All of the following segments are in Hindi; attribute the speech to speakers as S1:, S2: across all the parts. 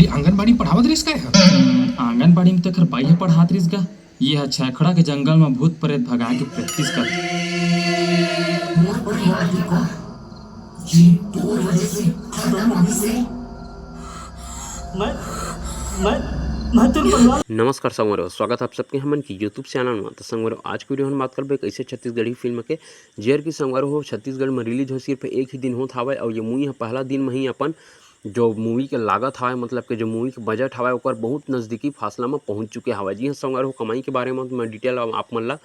S1: ये आंगनबाड़ी पढ़ावत रहिस काय ह?
S2: आंगनबाड़ी में तेखर बाई ह पढ़ात रहिस गा। ये ह छेखड़ा के जंगल में भूत प्रेत भगाए के प्रैक्टिस करथे।
S3: मोर परिवार के का जी तोर वजह से खत्म हो गई।
S4: मैं मैं मैं तो परिवार।
S5: नमस्कार संगवारी, स्वागत आप सबके हमन की यूट्यूब चैनल में। तो संगवारी आज की वीडियो में बात करबे कैसे छत्तीसगढ़ी फिल्म के जेर की संगवारी हो छत्तीसगढ़ में रिलीज हो सिर्फ एक ही दिन होत हावय और ये मूवी पहला दिन में ही अपन जो मूवी के लागत हावय मतलब के जो मूवी के बजट हावय ओकर बहुत नज़दीकी फासला में पहुंच चुके हावय। जी हाँ संगवारी हो कमाई के बारे में मैं डिटेल आप मन ला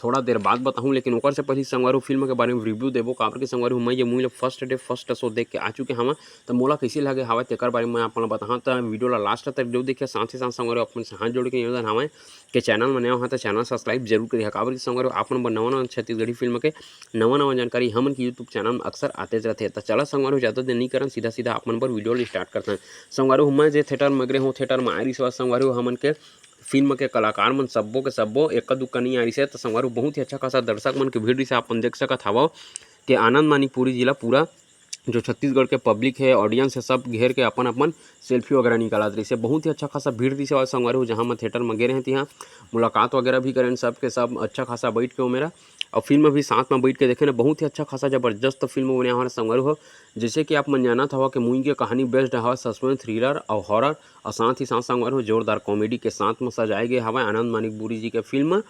S5: थोड़ा देर बाद बताऊं, लेकिन ओकर से पहले संगवारी हो फिल्म के बारे में रिव्यू देबो काबर के संगवारी हो मैं ये movie first day first show देख के आ चुके हवा। तो मोला कैसे लगे हावय तेकर बारे में आप मन बताऊं। तो वीडियो ला लास्ट तक जरूर देखिए, साथ ही साथ संगवारी अपन से हाथ जोड़ के निवेदन हावय के चैनल में नया हो तो चैनल सब्सक्राइब जरूर करिए काबर के संगवारी आप मन नवा छत्तीसगढ़ी फिल्म के नवा जानकारी हमन की यूट्यूब चैनल में अक्सर आते रहते। तो चला संगवारी ज़्यादा देर नहीं करन, सीधा सीधा आप मन पर वीडियो स्टार्ट करते हैं। संगवारी हो मैं जे थिएटर में गए हूँ, थिएटर में आरिस व संगवारी हो हमन के फिल्म के कलाकार मन सब्बो के सब्बो एक दुक्का नहीं आरिस है। तो संगवारी हो बहुत ही अच्छा खासा दर्शक मन के भीड़ रही अपन देख सकत हवो कि आनंद मानी पूरी जिला पूरा जो छत्तीसगढ़ के पब्लिक है ऑडियंस है सब घेर के अपन अपन सेल्फी वगैरह निकालत रही से। बहुत ही अच्छा खासा भीड़ रही से संगवारी हो जहाँ मैं थिएटर में गए रहे थे, यहाँ मुलाकात वगैरह भी करें सब के सब अच्छा खासा बैठ के मेरा और फिल्म भी साथ में बैठ के देखे ना। बहुत ही अच्छा खासा ज़बरदस्त फिल्म बने हमारे संगवारी हो। जैसे कि आप मन जानत हवा कि मूवी की कहानी बेस्ड हवा सस्पेंस थ्रिलर और हॉरर और साथ ही साथ संगवारी हो जोरदार कॉमेडी के साथ में सजाए गए हवा आनंद मानिक बुरी जी के फिल्म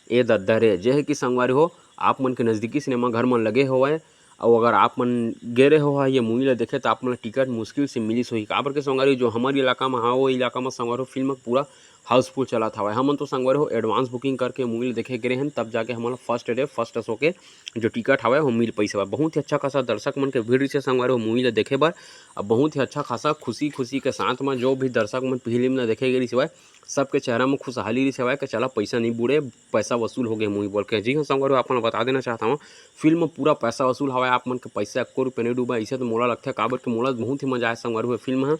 S5: ए दद्दरे जे है कि संगवारी हो आप मन के नज़दीकी सिनेमा घर में लगे हुआ और अगर आप मन गे रहे हो ये मूवी ला देखे तो आप मन टिकट मुश्किल से मिलिस होही काबर के संगवारी जो हमारे इलाका में हाँ वो इलाका में संगवारी हो फिल्म पूरा हाउसफुल चला था। हमन तो संगवारी हो एडवांस बुकिंग करके मूवी देखे गए हैं, तब जाके हमारा फर्स्ट डे फर्स्ट शो के जो टिकट हवा वो मिल पैसे बा। बहुत ही अच्छा खासा दर्शक मन के भीड़ से संगवारी हो मूवी देखे बर अब बहुत ही अच्छा खासा खुशी खुशी के साथ में जो भी दर्शक मन फिल्म ला देखे गए सिवाय सबके चेहरा में खुशहाली रही सिवाय कि चला पैसा नहीं बुड़े पैसा वसूल हो गए मूवी बोल के। जी हाँ संगवारी आप बता देना चाहता हूँ फिल्म पूरा पैसा वसूल हवा आप मन के पैसा 1 रुपये नहीं डूबा ऐसे तो मोला लगता है काबर के मोला बहुत ही मजा आया संगवारी हो फिल्म है।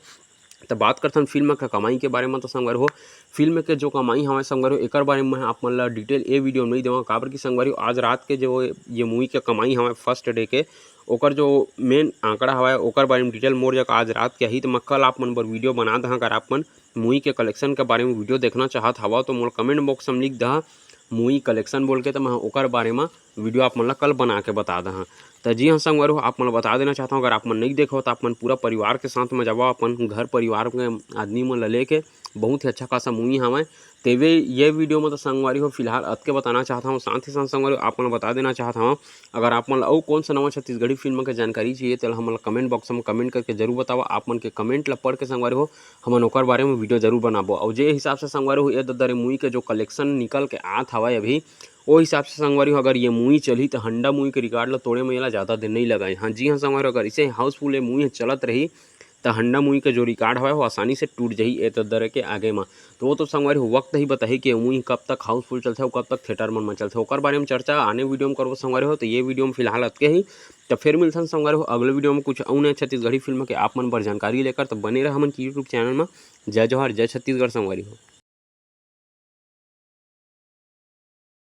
S5: तो बात करते हैं फिल्म का कमाई के बारे में। तो संगवारी हो फिल्म के जो कमाई हमारे संगवारी हो एक बारे में आप मन ला डिटेल ए वीडियो नहीं देवा काबर की संगवारी हो आज रात के जो ये मूवी के कमाई हमारे फर्स्ट डे के ओकर जो मेन आंकड़ा हवा ओकर बारे में डिटेल मोर जगह आज रात के ही तो मैं कल आप मन पर वीडियो बना दहा। अगर आप मन मूवी के कलेक्शन के बारे में वीडियो देखना चाहत हवा तो मोर कमेंट बॉक्स में लिख दहा मूवी कलेक्शन बोल के, तो मैं ओकर बारे में वीडियो आप मन ला कल बना के बता दहा। तो जी हाँ संगवारी हो आप मन बता देना चाहता हूँ अगर आप मन नहीं देखो तो आप मन पूरा परिवार के साथ में जावा अपन घर परिवार के आदमी मन ला लेके बहुत ही अच्छा खासा मूवी हमें तेवे ये वीडियो में तो संगवारी हो फिलहाल अतके बताना चाहता हूँ। साथ ही साथ संगवारी आप मन बता देना चाहता हूँ अगर आप मन और कौन सा नवा छत्तीसगढ़ी फिल्म की जानकारी चाहिए तो हम कमेंट बॉक्स में कमेंट करके जरूर बतावा। आप मन के कमेंट ला पढ़ के संगवारी हो हम ओकर बारे में वीडियो जरूर बनाबो और जे हिसाब से संगवारी हो ये दद्दरे मूवी के जो कलेक्शन निकल के आत हवा अभी वो हिसाब से संगवारी हो अगर ये मूवी चली तो हंडा मूवी के रिकॉर्ड ला तोड़े में ज़्यादा दिन नहीं लगाए। हाँ जी हाँ संगवारी अगर इसे हाउसफुल मूवी चलत रही तो हंडा मूवी का जो रिकॉर्ड है वो आसानी से टूट जाही ए दर के आगे में। तो वो तो संगवारी हो वक्त ही बताही कि मूवी कब तक हाउसफुल चलते कब तक थिएटर में चलते ओकर बारे में चर्चा आने वीडियो में करबो संगवारी हो। तो ये वीडियो में फिलहाल अतके ही तो फिर मिलते संगवारी हो अगले वीडियो में कुछ और छत्तीसगढ़ी फिल्म के आप मन पर जानकारी लेकर। तो बने रहे हमन की यूट्यूब चैनल में। जय जोहार जय छत्तीसगढ़ संगवारी हो।